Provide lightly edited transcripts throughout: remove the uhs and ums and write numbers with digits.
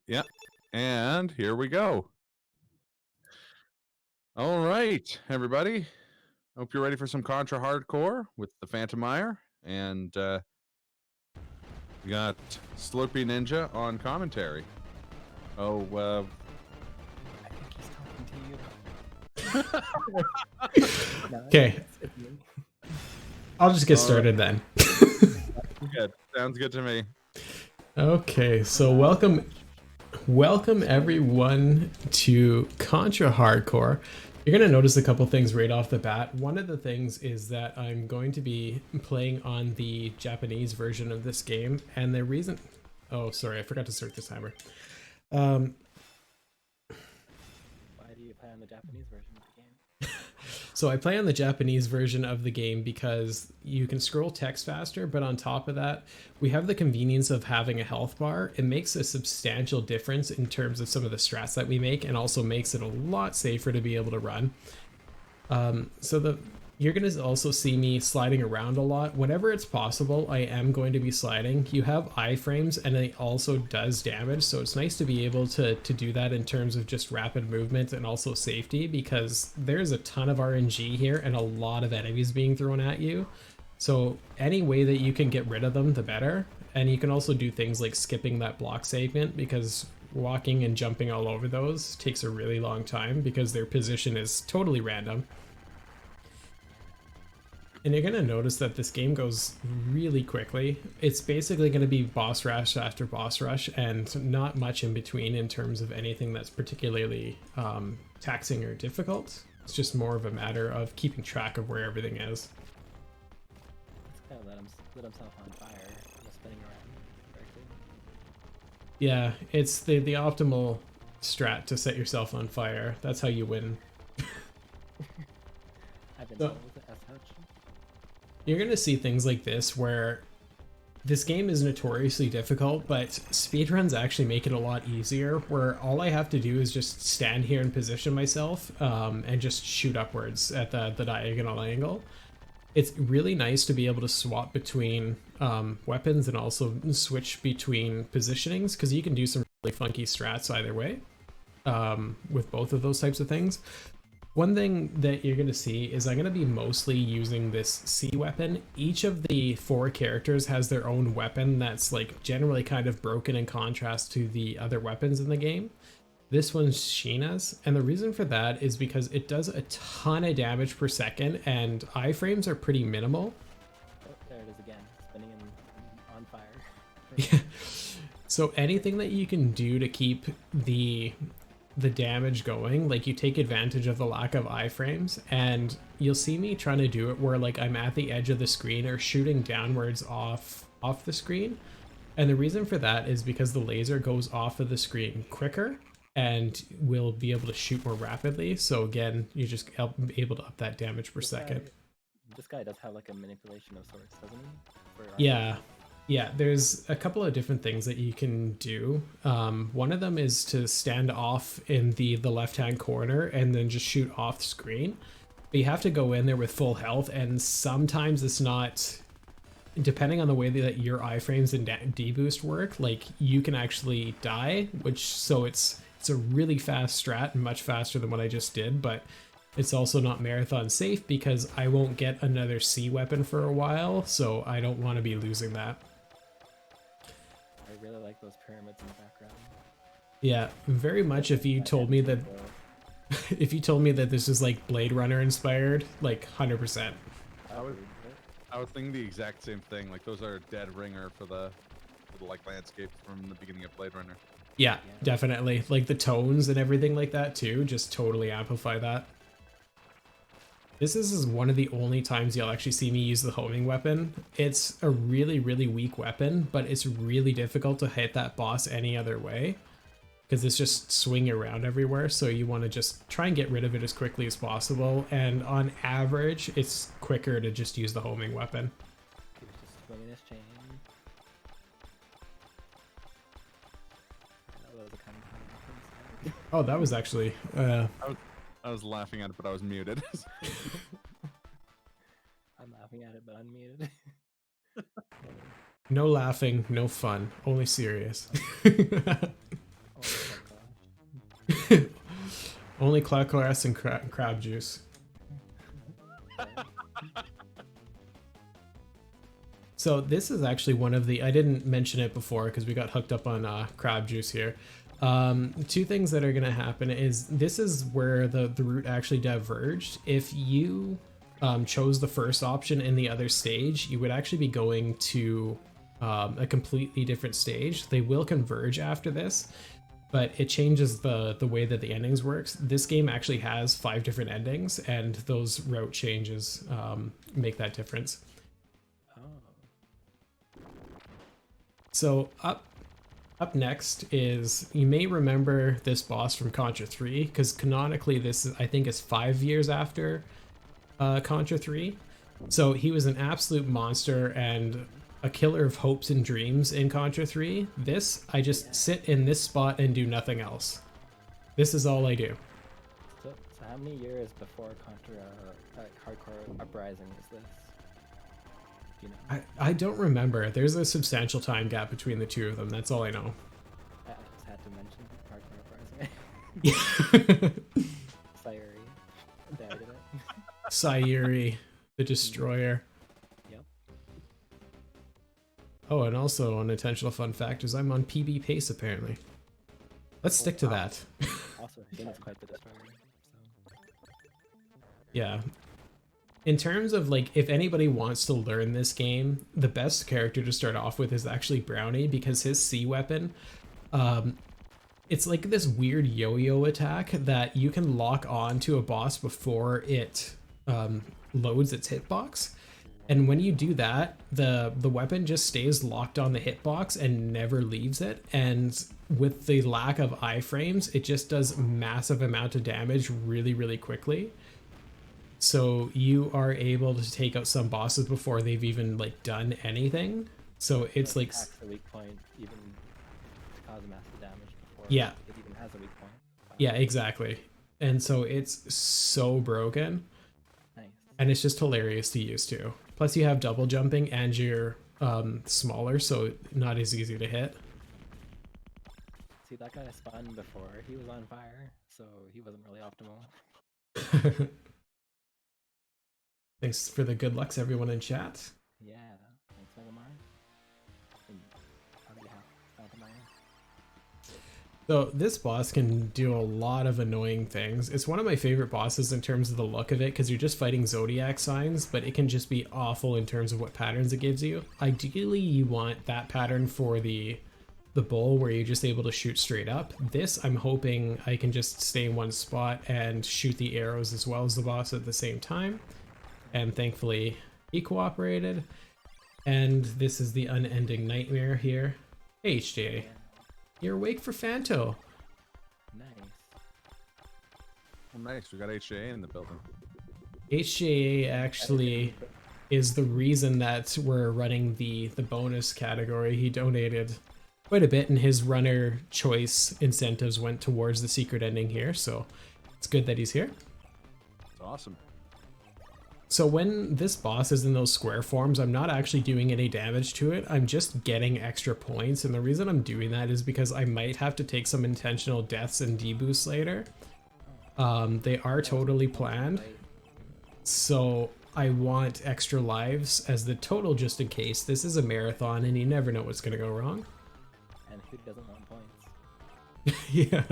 Yeah. And here we go. All right, everybody. Hope you're ready for some Contra hardcore with the Phantomire. And we got Slurpy Ninja on commentary. Oh, I think he's talking to you. No, Okay, it's me. I'll just get All started then. good. Sounds good to me. Okay, so welcome everyone to Contra Hardcore. You're gonna notice a couple things right off the bat. One of the things is that I'm going to be playing on the Japanese version of this game, and the reason... Oh, sorry, I forgot to start the timer. Why do you play on the Japanese version of the game? So I play on the Japanese version of the game because you can scroll text faster, but on top of that, we have the convenience of having a health bar. It makes a substantial difference in terms of some of the strats that we make, and also makes it a lot safer to be able to run. You're going to also see me sliding around a lot. Whenever it's possible, I am going to be sliding. You have iframes, and it also does damage, so it's nice to be able to do that in terms of just rapid movement and also safety, because there's a ton of RNG here and a lot of enemies being thrown at you. So any way that you can get rid of them, the better. And you can also do things like skipping that block segment, because walking and jumping all over those takes a really long time because their position is totally random. And you're going to notice that this game goes really quickly. It's basically going to be boss rush after boss rush, and not much in between in terms of anything that's particularly taxing or difficult. It's just more of a matter of keeping track of where everything is. It's kind of lit himself on fire, just spinning around correctly. Yeah, it's the optimal strat to set yourself on fire. That's how you win. I've been So- told as such. You're going to see things like this where this game is notoriously difficult, but speedruns actually make it a lot easier, where all I have to do is just stand here and position myself and just shoot upwards at the diagonal angle. It's really nice to be able to swap between weapons and also switch between positionings, because you can do some really funky strats either way with both of those types of things. One thing that you're going to see is I'm going to be mostly using this C weapon. Each of the 4 characters has their own weapon that's like generally kind of broken in contrast to the other weapons in the game. This one's Sheena's, and the reason for that is because it does a ton of damage per second, and iframes are pretty minimal. Oh, there it is again, spinning and on fire. Yeah. So anything that you can do to keep the damage going, like you take advantage of the lack of iframes, and you'll see me trying to do it where like I'm at the edge of the screen or shooting downwards off the screen. And the reason for that is because the laser goes off of the screen quicker and will be able to shoot more rapidly. So again, you just able to up that damage per second. This guy does have like a manipulation of sorts, doesn't he? Yeah. Yeah, there's a couple of different things that you can do. One of them is to stand off in the left-hand corner and then just shoot off screen. But you have to go in there with full health, and sometimes it's not... Depending on the way that your iframes and deboost work, like you can actually die, so it's a really fast strat and much faster than what I just did, but it's also not marathon safe because I won't get another C weapon for a while, so I don't want to be losing that. I really like those pyramids in the background. Yeah, very much. If you told me that this is like Blade Runner inspired, like 100%. I was thinking the exact same thing. Like those are dead ringer for the like landscape from the beginning of Blade Runner. Yeah, definitely. Like the tones and everything like that too, just totally amplify that. This is one of the only times you'll actually see me use the homing weapon. It's a really, really weak weapon, but it's really difficult to hit that boss any other way, because it's just swinging around everywhere, so you want to just try and get rid of it as quickly as possible, and on average, it's quicker to just use the homing weapon. He was just swinging his chain. That was a kind of Oh, that was actually... I was laughing at it, but I was muted. I'm laughing at it, but unmuted. No laughing, no fun, only serious. Only cloud glass and crab juice. So this is actually one of the, I didn't mention it before because we got hooked up on crab juice here. Two things that are going to happen is this is where the route actually diverged. If you chose the first option in the other stage, you would actually be going to a completely different stage. They will converge after this, but it changes the way that the endings works. This game actually has 5 different endings, and those route changes make that difference. So up next is, you may remember this boss from Contra 3, because canonically this is, I think, is 5 years after Contra 3. So he was an absolute monster and a killer of hopes and dreams in Contra 3. This, I just sit in this spot and do nothing else. This is all I do. So how many years before Contra Hardcore Uprising is this? You know? I don't remember. There's a substantial time gap between the two of them. That's all I know. I just had to mention Hardcore Uprising. Sayuri. Did I get it? Sayuri, the Destroyer. Yep. Oh, and also an intentional fun fact is I'm on PB pace apparently. Let's stick to that. Also, Sheena's quite the Destroyer. So. Yeah. In terms of, like, if anybody wants to learn this game, the best character to start off with is actually Brownie, because his C weapon, it's like this weird yo-yo attack that you can lock on to a boss before it loads its hitbox. And when you do that, the weapon just stays locked on the hitbox and never leaves it. And with the lack of iframes, it just does massive amount of damage really, really quickly. So you are able to take out some bosses before they've even, like, done anything. So it's like attacks the weak point even to cause massive damage before yeah, it even has a weak point. Wow. yeah, exactly. And so it's so broken. Nice. And it's just hilarious to use too. Plus you have double jumping and you're smaller, so not as easy to hit. See, that guy spun before. He was on fire, so he wasn't really optimal. Thanks for the good lucks, everyone in chat. Yeah, thanks, Megamar. On behalf of ThePhantomire. So this boss can do a lot of annoying things. It's one of my favorite bosses in terms of the look of it, because you're just fighting zodiac signs, but it can just be awful in terms of what patterns it gives you. Ideally, you want that pattern for the bull where you're just able to shoot straight up. This, I'm hoping I can just stay in one spot and shoot the arrows as well as the boss at the same time. And thankfully he cooperated. And this is the unending nightmare here. Hey, HJ, you're awake for Phanto. Nice. Oh, nice. We got HJA in the building. HJA actually is the reason that we're running the bonus category. He donated quite a bit, and his runner choice incentives went towards the secret ending here, so it's good that he's here. It's awesome. So when this boss is in those square forms, I'm not actually doing any damage to it. I'm just getting extra points, and the reason I'm doing that is because I might have to take some intentional deaths and deboosts later. They are totally planned, so I want extra lives as the total just in case. This is a marathon, and you never know what's going to go wrong. And who doesn't want points? Yeah.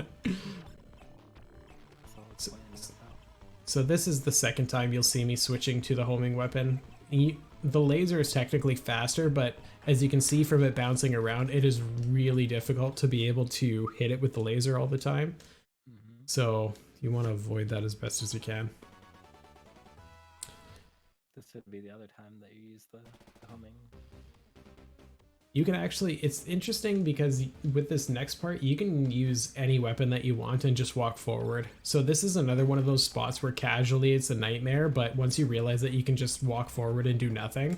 So, So this is the second time you'll see me switching to the homing weapon. The laser is technically faster, but as you can see from it bouncing around, it is really difficult to be able to hit it with the laser all the time. So you want to avoid that as best as you can. this should be the other time that you use the homing. You can actually, it's interesting because with this next part, you can use any weapon that you want and just walk forward. So this is another one of those spots where casually it's a nightmare, but once you realize that you can just walk forward and do nothing,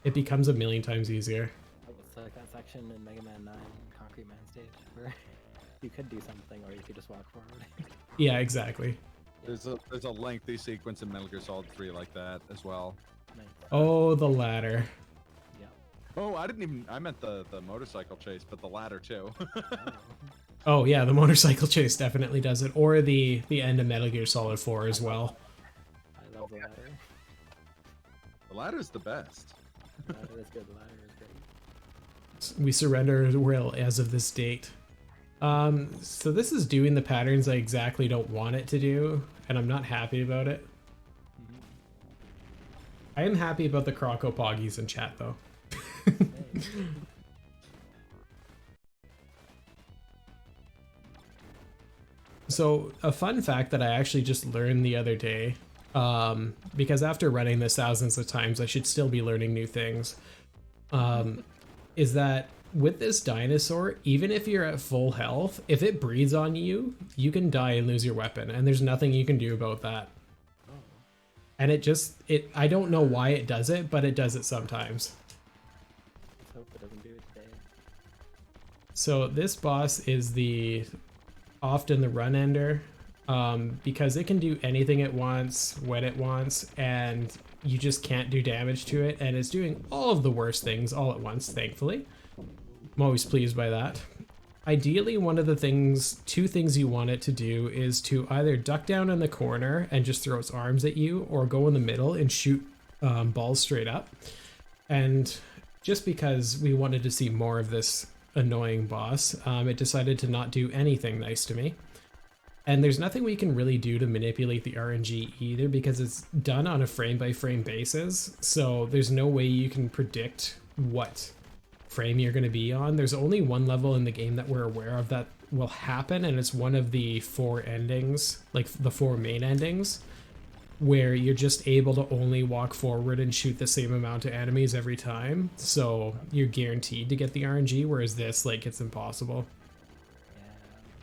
it becomes a million times easier. It's like that section in Mega Man 9 Concrete Man stage where you could do something or you could just walk forward. Yeah, exactly. There's a lengthy sequence in Metal Gear Solid 3 like that as well. Nice. Oh, the ladder. Oh, I meant the motorcycle chase, but the ladder too. Oh. Oh yeah, the motorcycle chase definitely does it, or the end of Metal Gear Solid 4 as well. I love the ladder. The ladder's the best. The ladder is good. The ladder is great. We surrender will as of this date. So this is doing the patterns I exactly don't want it to do, and I'm not happy about it. I am happy about the Croco Poggies in chat though. So a fun fact that I actually just learned the other day, because after running this thousands of times, I should still be learning new things, is that with this dinosaur, even if you're at full health, if it breathes on you, you can die and lose your weapon, and there's nothing you can do about that. And I don't know why it does it, but it does it sometimes. Let's hope it doesn't do it today. So this boss is often the run ender, because it can do anything it wants, when it wants, and you just can't do damage to it, and it's doing all of the worst things all at once, thankfully. I'm always pleased by that. Ideally, two things you want it to do is to either duck down in the corner and just throw its arms at you, or go in the middle and shoot balls straight up. And just because we wanted to see more of this annoying boss, it decided to not do anything nice to me. And there's nothing we can really do to manipulate the RNG either, because it's done on a frame-by-frame basis, so there's no way you can predict what frame you're going to be on. There's only one level in the game that we're aware of that will happen, and it's one of the 4 endings, like the 4 main endings, where you're just able to only walk forward and shoot the same amount of enemies every time, so you're guaranteed to get the RNG, whereas this, like, it's impossible. Yeah,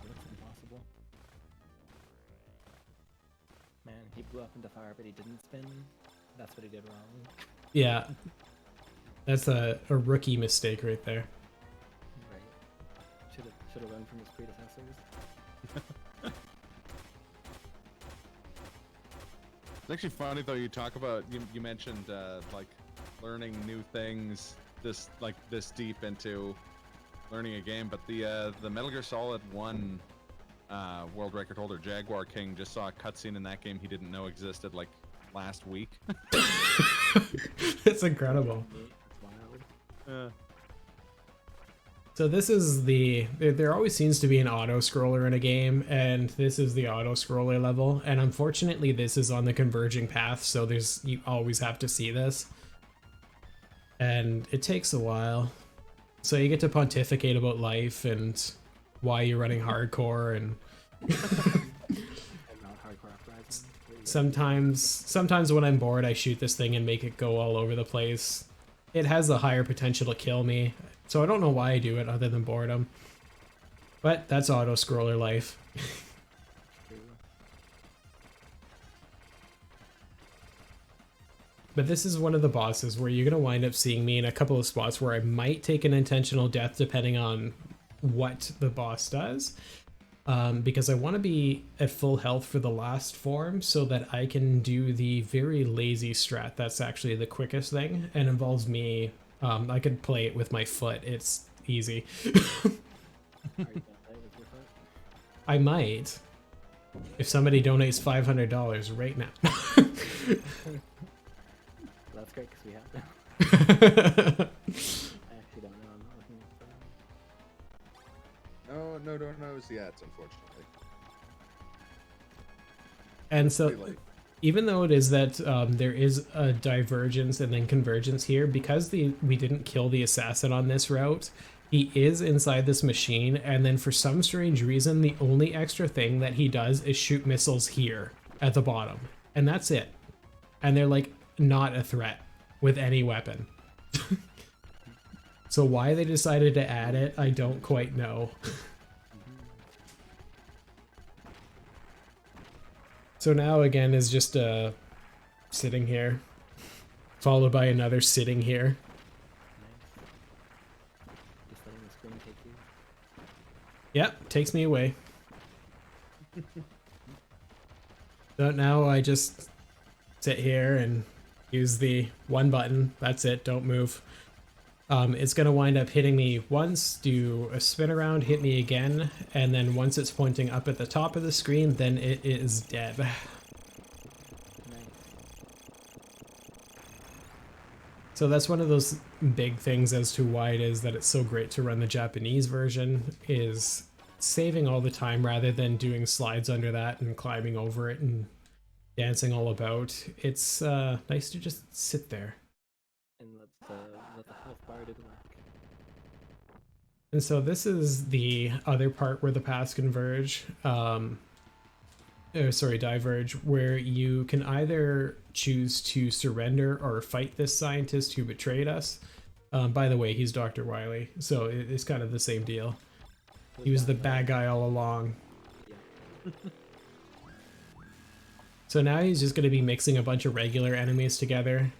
it looks impossible. Man, he blew up into fire, but he didn't spin. That's what he did wrong. Yeah. That's a rookie mistake right there. Right. Should have learned from his predecessors. It's actually funny though. You talk about you mentioned like learning new things this deep into learning a game, but the Metal Gear Solid 1 world record holder Jaguar King just saw a cutscene in that game he didn't know existed like last week. It's incredible. So this is there always seems to be an auto scroller in a game, and this is the auto scroller level, and unfortunately this is on the converging path, so you always have to see this, and it takes a while. So you get to pontificate about life and why you're running hardcore, and sometimes when I'm bored I shoot this thing and make it go all over the place. It has a higher potential to kill me, so I don't know why I do it other than boredom. But that's auto-scroller life. But this is one of the bosses where you're going to wind up seeing me in a couple of spots where I might take an intentional death depending on what the boss does. Because I want to be at full health for the last form so that I can do the very lazy strat. That's actually the quickest thing and involves me. I could play it with my foot. It's easy. I might. If somebody donates $500 right now. That's great because we have them. I actually don't know. I'm not looking at them. Oh, no, don't knows yet, unfortunately. And so, even though it is that there is a divergence and then convergence here, because we didn't kill the assassin on this route, he is inside this machine, and then for some strange reason, the only extra thing that he does is shoot missiles here at the bottom. And that's it. And they're like not a threat with any weapon. So why they decided to add it, I don't quite know. So now again is just sitting here, followed by another sitting here. Nice. Just letting the screen take you. Yep, takes me away. So now I just sit here and use the one button. That's it, don't move. It's going to wind up hitting me once, do a spin around, hit me again, and then once it's pointing up at the top of the screen, then it is dead. Nice. So that's one of those big things as to why it is that it's so great to run the Japanese version, is saving all the time rather than doing slides under that and climbing over it and dancing all about. It's nice to just sit there. And let the health bar do the work. And so this is the other part where the paths converge, diverge, where you can either choose to surrender or fight this scientist who betrayed us. By the way, he's Dr. Wily, so it's kind of the same deal. He was the bad guy all along. Yeah. So now he's just going to be mixing a bunch of regular enemies together,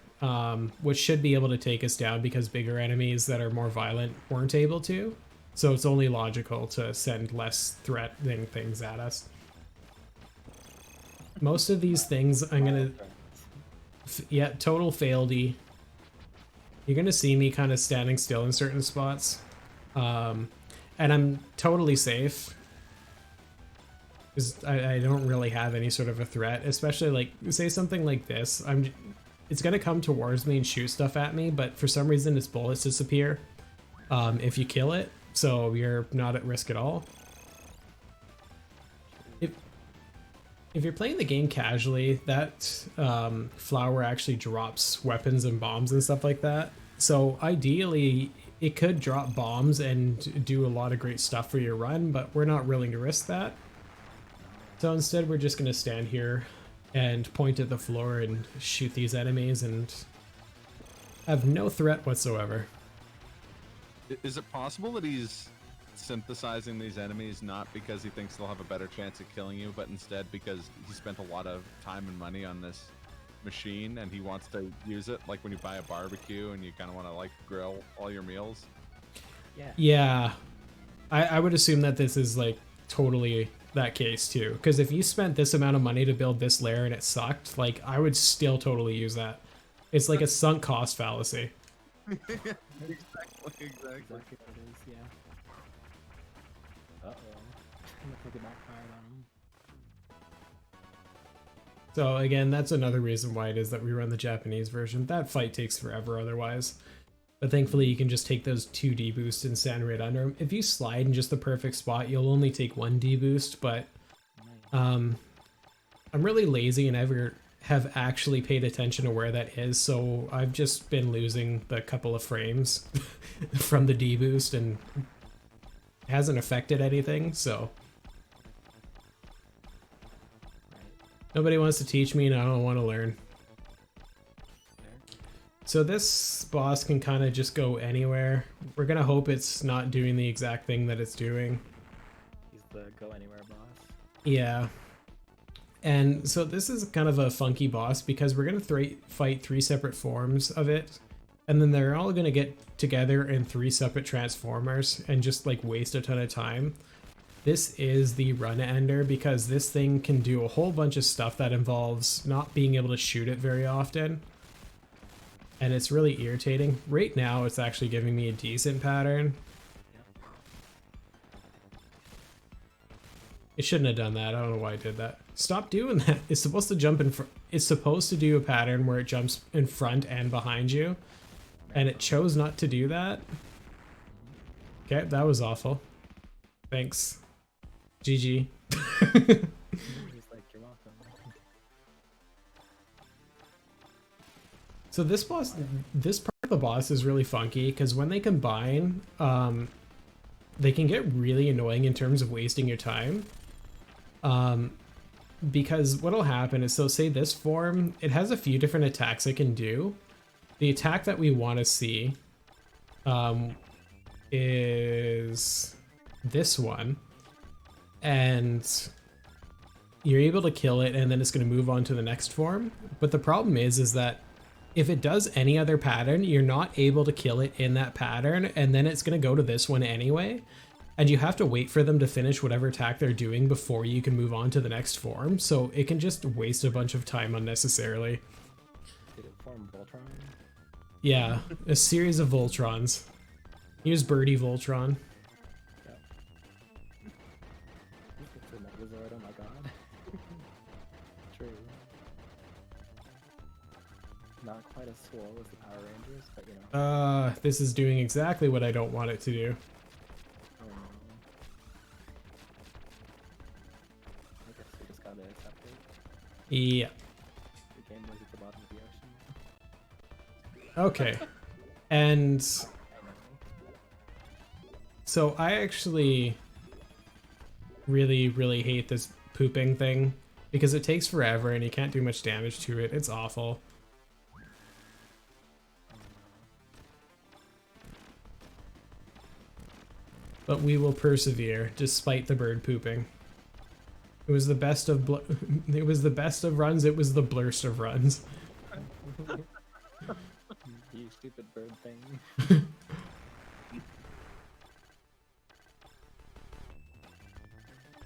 which should be able to take us down because bigger enemies that are more violent weren't able to. So it's only logical to send less threatening things at us. Most of these things I'm going to... Yeah, total failedy. You're going to see me kind of standing still in certain spots. And I'm totally safe. Because I don't really have any sort of a threat, especially like, say something like this. It's gonna come towards me and shoot stuff at me, but for some reason its bullets disappear if you kill it, so you're not at risk at all. If you're playing the game casually, that flower actually drops weapons and bombs and stuff like that. So ideally, it could drop bombs and do a lot of great stuff for your run, but we're not willing to risk that. So instead we're just going to stand here and point at the floor and shoot these enemies and have no threat whatsoever. Is it possible that he's synthesizing these enemies not because he thinks they'll have a better chance at killing you, but instead because he spent a lot of time and money on this machine and he wants to use it, like when you buy a barbecue and you kind of want to like grill all your meals? Yeah. I would assume that this is like totally that case too, because if you spent this amount of money to build this lair and it sucked, like I would still totally use that. It's like a sunk cost fallacy. Exactly. Exactly what it is, yeah. Uh-oh. Looks like it backfired on him. So again, that's another reason why it is that we run the Japanese version. That fight takes forever otherwise. But thankfully you can just take those 2 deboosts and stand right under them. If you slide in just the perfect spot, you'll only take 1 deboost, but I'm really lazy and never have actually paid attention to where that is, so I've just been losing the couple of frames from the deboost and it hasn't affected anything, so nobody wants to teach me and I don't want to learn. So this boss can kind of just go anywhere. We're gonna hope it's not doing the exact thing that it's doing. He's the go anywhere boss. Yeah. And so this is kind of a funky boss because we're gonna fight 3 separate forms of it. And then they're all gonna get together in 3 separate transformers and just like waste a ton of time. This is the run ender because this thing can do a whole bunch of stuff that involves not being able to shoot it very often. And it's really irritating. Right now, it's actually giving me a decent pattern. It shouldn't have done that. I don't know why I did that. Stop doing that. It's supposed to jump in front. It's supposed to do a pattern where it jumps in front and behind you. And it chose not to do that. Okay, that was awful. Thanks. GG. He's like, you're welcome. So this part of the boss is really funky because when they combine, they can get really annoying in terms of wasting your time. Because what'll happen is, so say this form, it has a few different attacks it can do. The attack that we want to see is this one, and you're able to kill it, and then it's going to move on to the next form. But the problem is that if it does any other pattern, you're not able to kill it in that pattern, and then it's going to go to this one anyway. And you have to wait for them to finish whatever attack they're doing before you can move on to the next form. So it can just waste a bunch of time unnecessarily. Did it form Voltron? Yeah, a series of Voltrons. Here's Birdie Voltron. Yep. It's a Megazord, oh my god. True. Not quite as swole as the Power Rangers, but you know. This is doing exactly what I don't want it to do. Oh no. I guess we just gotta accept it. Yeah. The game was at the bottom of the ocean. Okay. And I know. so I actually really hate this pooping thing because it takes forever and you can't do much damage to it. It's awful. But we will persevere despite the bird pooping. It was the best of it was the best of runs. It was the blurst of runs. You stupid bird thing.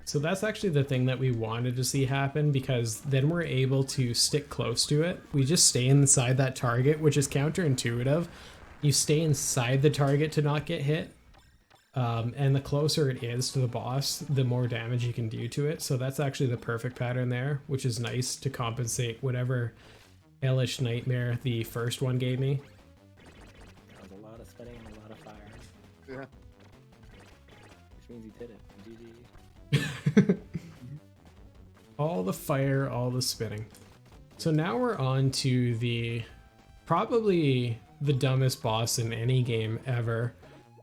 So that's actually the thing that we wanted to see happen, because then we're able to stick close to it. We just stay inside that target, which is counterintuitive. You stay inside the target to not get hit. And the closer it is to the boss, the more damage you can do to it. So that's actually the perfect pattern there, which is nice to compensate whatever hellish nightmare the first one gave me. That was a lot of spinning and a lot of fire. Yeah. Which means you did it. GG. All the fire, all the spinning. So now we're on to the probably the dumbest boss in any game ever.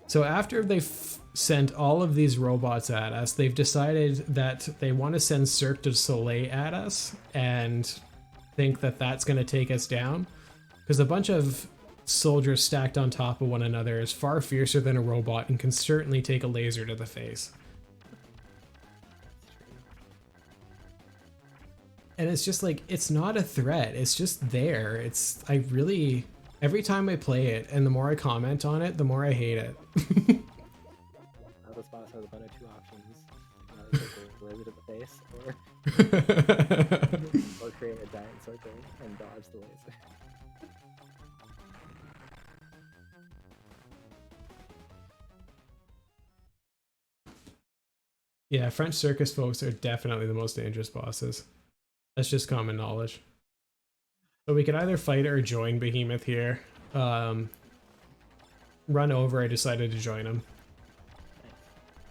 So after they've sent all of these robots at us, they've decided that they want to send Cirque du Soleil at us and think that that's going to take us down. Because a bunch of soldiers stacked on top of one another is far fiercer than a robot and can certainly take a laser to the face. That's true. And it's just like, it's not a threat, it's just there. Every time I play it, and the more I comment on it, the more I hate it. Now this boss has one of two options. Take a laser to the face, or create a giant circle and dodge the laser. Yeah, French circus folks are definitely the most dangerous bosses. That's just common knowledge. So we could either fight or join Behemoth here. Run over, I decided to join him.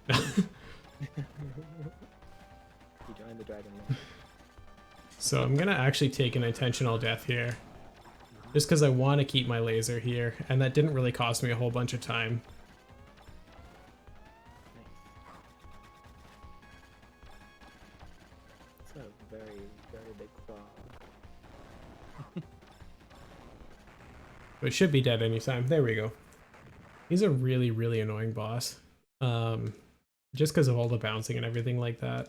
Nice. You joined the Dragon Lord. So I'm gonna actually take an intentional death here. Just because I want to keep my laser here, and that didn't really cost me a whole bunch of time. It's a very, very big claw. But it should be dead anytime. There we go. He's a really annoying boss. Just because of all the bouncing and everything like that.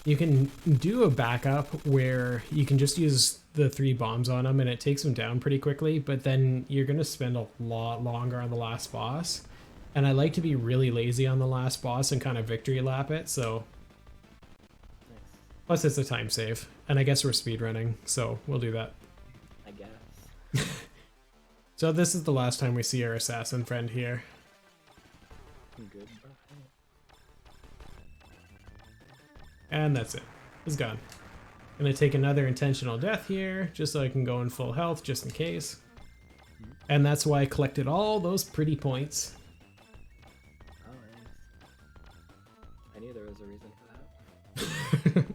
You can do a backup where you can just use the 3 bombs on him and it takes him down pretty quickly, but then you're going to spend a lot longer on the last boss. And I like to be really lazy on the last boss and kind of victory lap it, so... Nice. Plus it's a time save. And I guess we're speedrunning, so we'll do that. I guess. So this is the last time we see our assassin friend here. Good. And that's it. He's gone. Gonna take another intentional death here, just so I can go in full health, just in case. And that's why I collected all those pretty points. Oh, nice. I knew there was a reason for that.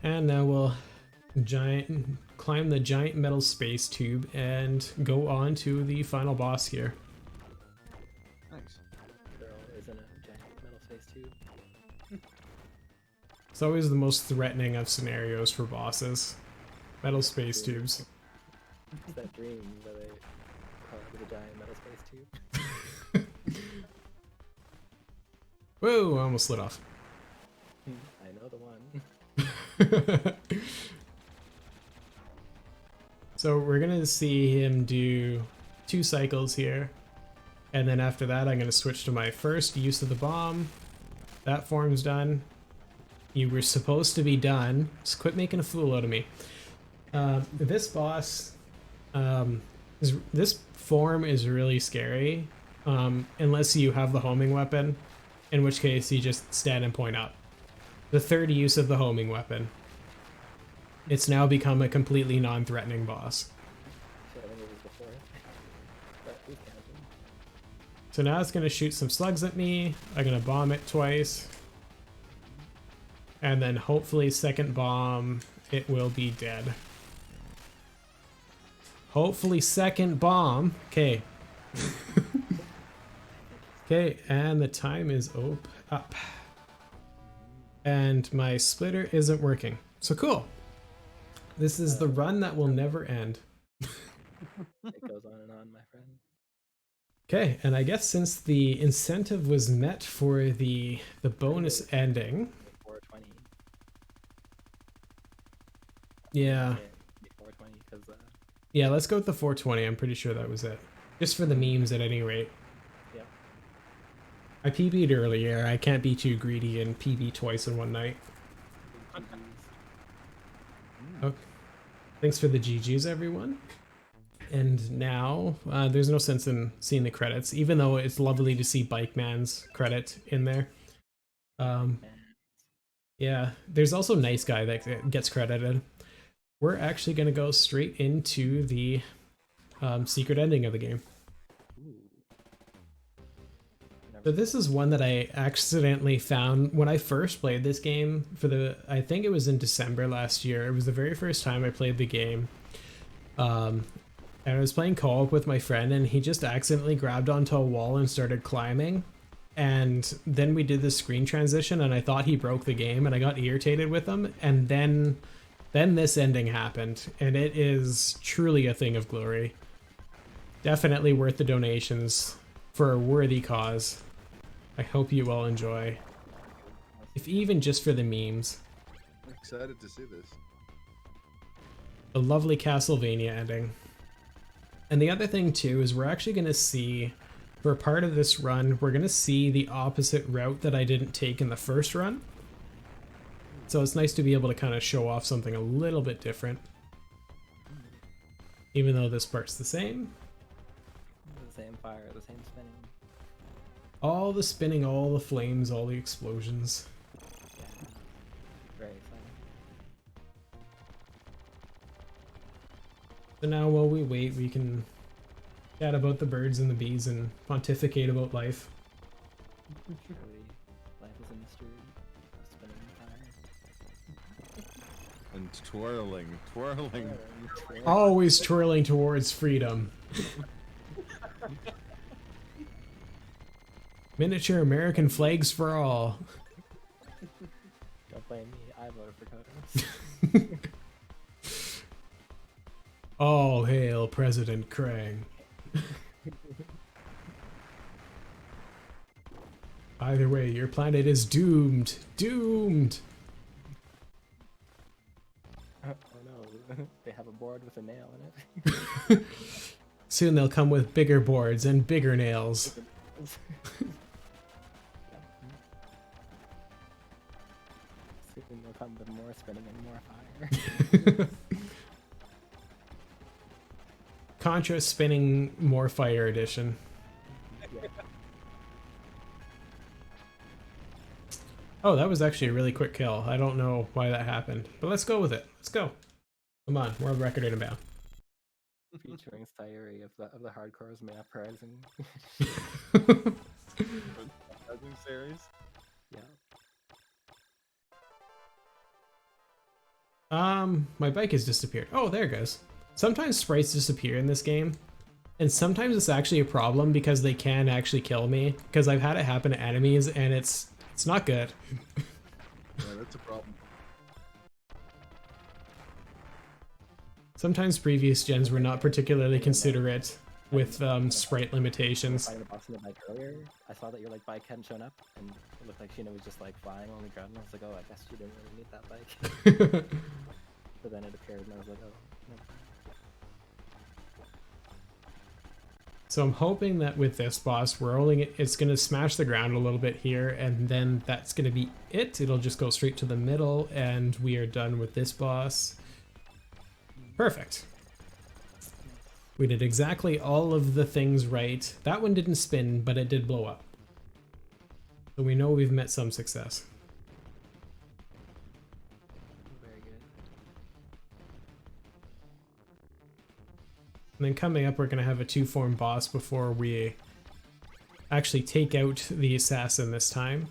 And now we'll climb the giant metal space tube and go on to the final boss here. Nice. Girl isn't a giant metal space tube. It's always the most threatening of scenarios for bosses. Metal space tubes. It's that dream where they call it the giant metal space tube. Whoa, I almost slid off. I know the one. So we're gonna see him do 2 cycles here, and then after that I'm gonna switch to my first use of the bomb. That form's done. You were supposed to be done. Just quit making a fool out of me. This boss, this form is really scary, unless you have the homing weapon, in which case you just stand and point up. The third use of the homing weapon. It's now become a completely non-threatening boss. So I think it was before. But who's counting? So now it's going to shoot some slugs at me. I'm going to bomb it twice. And then hopefully second bomb, it will be dead. Hopefully second bomb. Okay. Okay, and the time is up. And my splitter isn't working. So cool. This is the run that will never end. It goes on and on, my friend. Okay, and I guess since the incentive was met for the bonus ending. 420. Yeah. 420 because Yeah, let's go with the 420. I'm pretty sure that was it. Just for the memes at any rate. Yep. I PB'd earlier. I can't be too greedy and PB twice in one night. Okay. Thanks for the GGs, everyone. And now, there's no sense in seeing the credits, even though it's lovely to see Bike Man's credit in there. Yeah, there's also Nice Guy that gets credited. We're actually going to go straight into the secret ending of the game. So this is one that I accidentally found when I first played this game I think it was in December last year. It was the very first time I played the game. And I was playing co-op with my friend and he just accidentally grabbed onto a wall and started climbing. And then we did this screen transition and I thought he broke the game and I got irritated with him. And then this ending happened and it is truly a thing of glory. Definitely worth the donations for a worthy cause. I hope you all enjoy. If even just for the memes. I'm excited to see this. A lovely Castlevania ending. And the other thing too is we're actually going to see, for part of this run, we're going to see the opposite route that I didn't take in the first run. So it's nice to be able to kind of show off something a little bit different. Even though this part's the same. The same fire, the same spinning. All the spinning, all the flames, all the explosions. Yeah. Very exciting. So now while we wait, we can chat about the birds and the bees and pontificate about life. Surely life is a mystery. A spinning fire. And twirling. Always twirling towards freedom. Miniature American flags for all. Don't blame me, I voted for Kodos. All hail President Krang. Either way, your planet is doomed. Doomed! Oh no, they have a board with a nail in it. Soon they'll come with bigger boards and bigger nails. Soon they'll come with more spinning and more fire. Contra spinning more fire edition. Yeah. Oh, that was actually a really quick kill. I don't know why that happened, but let's go with it. Let's go. Come on, world record in about. Featuring Sayuri of the hardcore's map rising. Housing series. Yeah. My bike has disappeared. Oh, there it goes. Sometimes sprites disappear in this game, and sometimes it's actually a problem because they can actually kill me, because I've had it happen to enemies and it's not good. Yeah, that's a problem. Sometimes previous gens were not particularly considerate with sprite limitations. Fighting the boss on the bike earlier, I saw that your bike hadn't shown up, and it looked like Sheena was just flying on the ground, and I was like, oh, I guess she didn't really need that bike. But then it appeared, and I was like, oh, no. So I'm hoping that with this boss, it's going to smash the ground a little bit here, and then that's going to be it. It'll just go straight to the middle, and we are done with this boss. Perfect. We did exactly all of the things right. That one didn't spin, but it did blow up. So we know we've met some success. Very good. And then coming up, we're going to have a 2-form boss before we actually take out the assassin this time.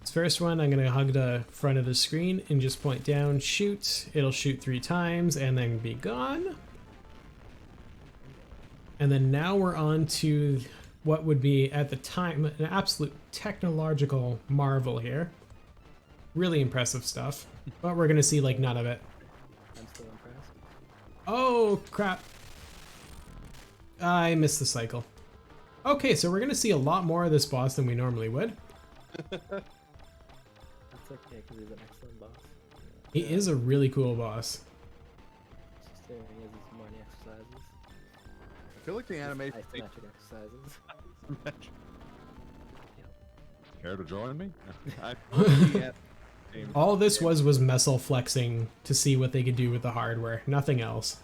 This first one, I'm going to hug the front of the screen and just point down, shoot. It'll shoot 3 times and then be gone. And then now we're on to what would be, at the time, an absolute technological marvel here. Really impressive stuff. But we're going to see, like, none of it. I'm still impressed. Oh, crap. I missed the cycle. Okay, so we're going to see a lot more of this boss than we normally would. That's okay, because he's an excellent boss. He is a really cool boss. It's just doing his morning exercises. I feel like the animation. Isometric exercises. Care to join me? All this was Messel flexing to see what they could do with the hardware. Nothing else.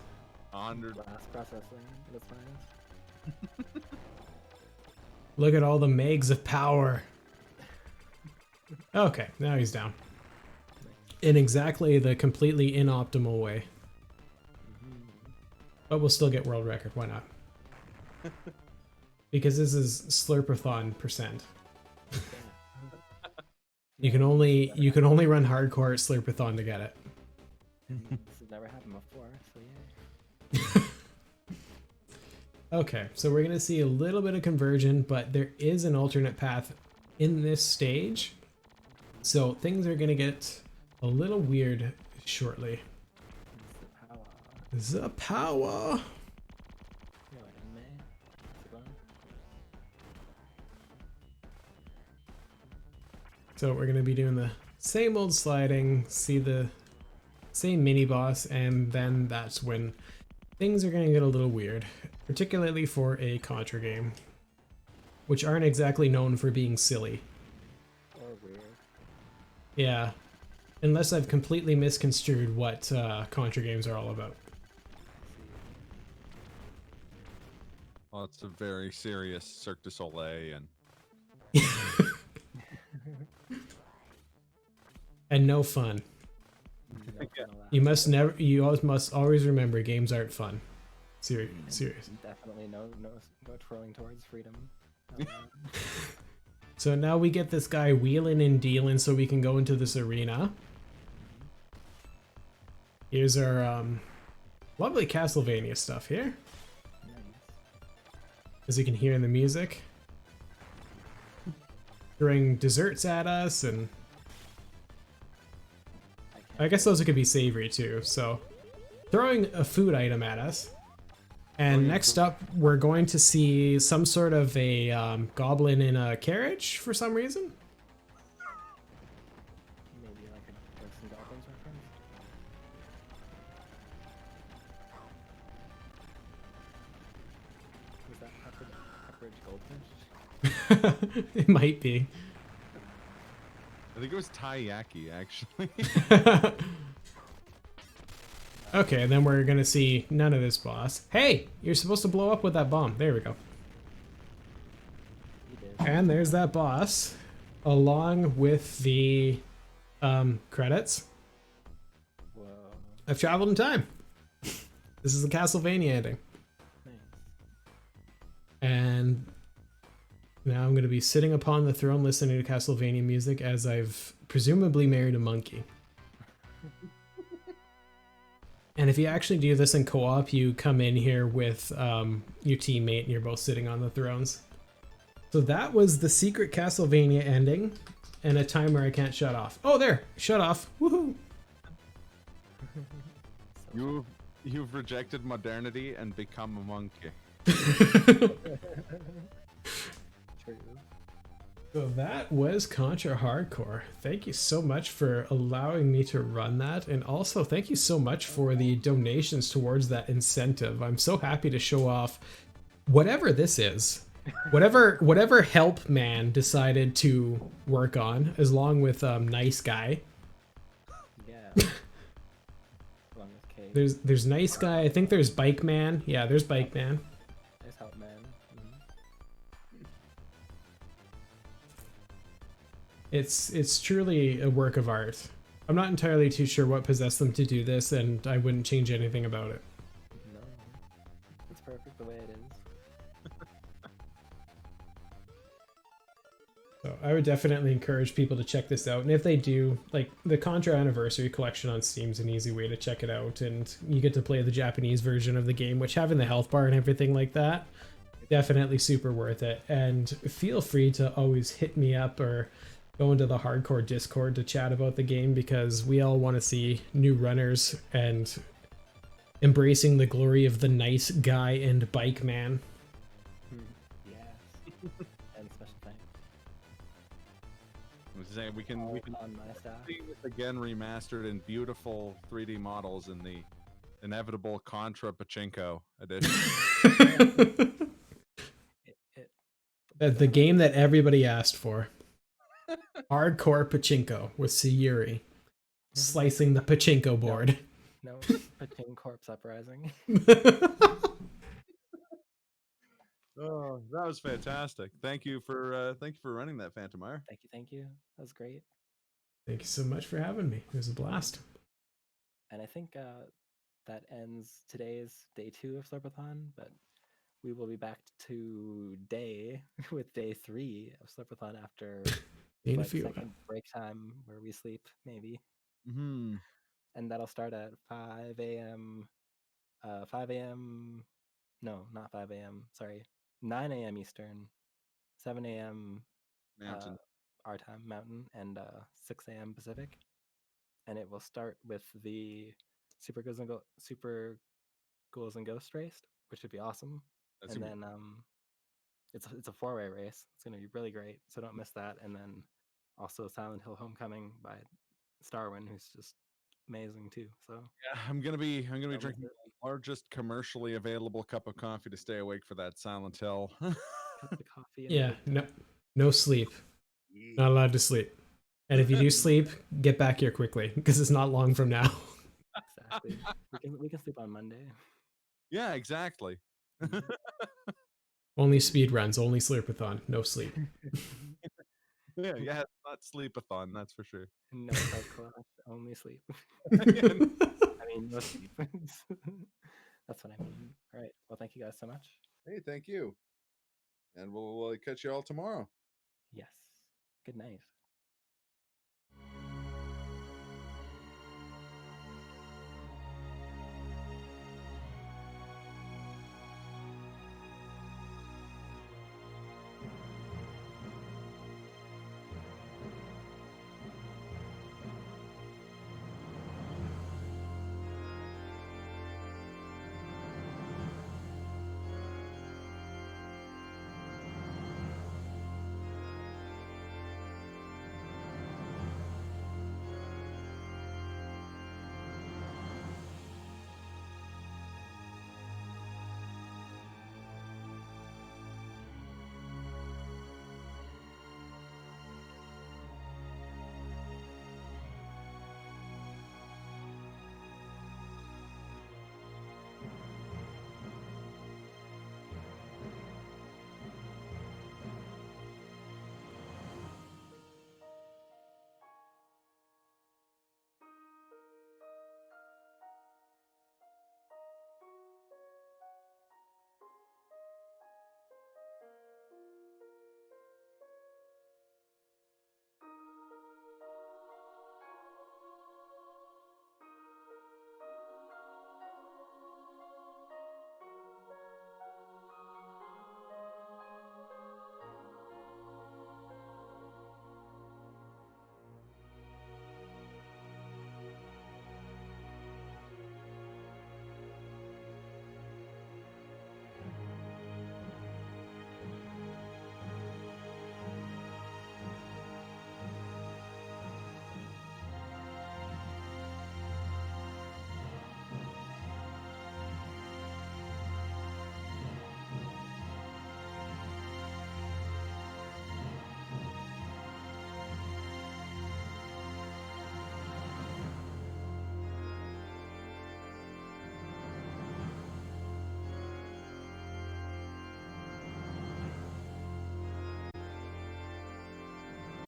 100. Blast processing at its finest. Look at all the megs of power. Okay, now he's down. In exactly the completely inoptimal way. But we'll still get world record, why not? Because this is Slurpathon %. You can only run hardcore at Slurpathon to get it. This has never happened before, so yeah. Okay, so we're gonna see a little bit of conversion, but there is an alternate path in this stage. So things are gonna get a little weird shortly. It's the power. The power. You're like a man. It's fun. So we're gonna be doing the same old sliding, see the same mini boss, and then that's when things are gonna get a little weird, particularly for a Contra game, which aren't exactly known for being silly. Or weird. Yeah, unless I've completely misconstrued what Contra games are all about. Well, it's a very serious Cirque du Soleil, and And no fun. No fun allowed. You always must always remember games aren't fun. Serious. Definitely no twirling towards freedom. So now we get this guy wheeling and dealing so we can go into this arena. Here's our lovely Castlevania stuff here, as you can hear in the music. Throwing desserts at us, and I guess those could be savory too, so throwing a food item at us. And next up, we're going to see some sort of a goblin in a carriage for some reason. Maybe like a Ghosts and Goblins reference. Was that Pepperidge Goldfish? It might be. I think it was taiyaki actually. Okay, and then we're gonna see none of this boss. Hey, you're supposed to blow up with that bomb. There we go. He did. And there's that boss, along with the credits. Whoa. I've traveled in time. This is the Castlevania ending. Nice. And now I'm going to be sitting upon the throne listening to Castlevania music as I've presumably married a monkey. And if you actually do this in co-op, you come in here with your teammate and you're both sitting on the thrones. So that was the secret Castlevania ending and a timer I can't shut off. Oh, there! Shut off. Woohoo! You've rejected modernity and become a monkey. True. So that was Contra Hardcore. Thank you so much for allowing me to run that, and also thank you so much for the donations towards that incentive. I'm so happy to show off whatever this is. Whatever help man decided to work on, along with Nice Guy. Yeah. Along with Cake. There's Nice Guy. I think there's Bike Man. Yeah, there's Bike Man. There's Help Man. It's truly a work of art. I'm not entirely too sure what possessed them to do this, and I wouldn't change anything about it. No, it's perfect the way it is. So I would definitely encourage people to check this out. And if they do, like the Contra Anniversary Collection on Steam is an easy way to check it out. And you get to play the Japanese version of the game, which having the health bar and everything like that, definitely super worth it. And feel free to always hit me up or go into the hardcore Discord to chat about the game, because we all want to see new runners and embracing the glory of the Nice Guy and Bike Man. Yes. And special thanks I was saying we can on my staff. see this again remastered in beautiful 3D models in the inevitable Contra Pachinko edition. The game that everybody asked for. Hardcore Pachinko with Sayuri slicing the Pachinko board. No, Pachin Corpse Uprising. Oh, that was fantastic! Thank you for running that, Phantomire. Thank you. That was great. Thank you so much for having me. It was a blast. And I think that ends today's day 2 of Slurpathon, but we will be back today with day 3 of Slurpathon after In a like few. second break time where we sleep maybe, Mm-hmm. and that'll start at 5 a.m. 5 a.m. No, not 5 a.m. Sorry, 9 a.m. Eastern, 7 a.m. Mountain. Our time Mountain, and 6 a.m. Pacific. And it will start with the Super Ghouls and Ghost race, which would be awesome. That's And gonna then it's a 4-way race. It's gonna be really great, so don't miss that. And then also Silent Hill Homecoming by Starwin, who's just amazing too. So yeah, I'm gonna be don't miss drinking it. the largest commercially available cup of coffee to stay awake for that Silent Hill. Cup of coffee and Yeah, good no sleep. Not allowed to sleep. And if you do sleep, get back here quickly, because it's not long from now. Exactly. We can sleep on Monday. Yeah, exactly. Only speed runs, only Slurpathon, no sleep. Yeah, it's not sleepathon, that's for sure. No Card Clash, only sleep. I mean, no sleep. That's what I mean. All right. Well, thank you guys so much. Hey, thank you. And we'll catch you all tomorrow. Yes. Good night.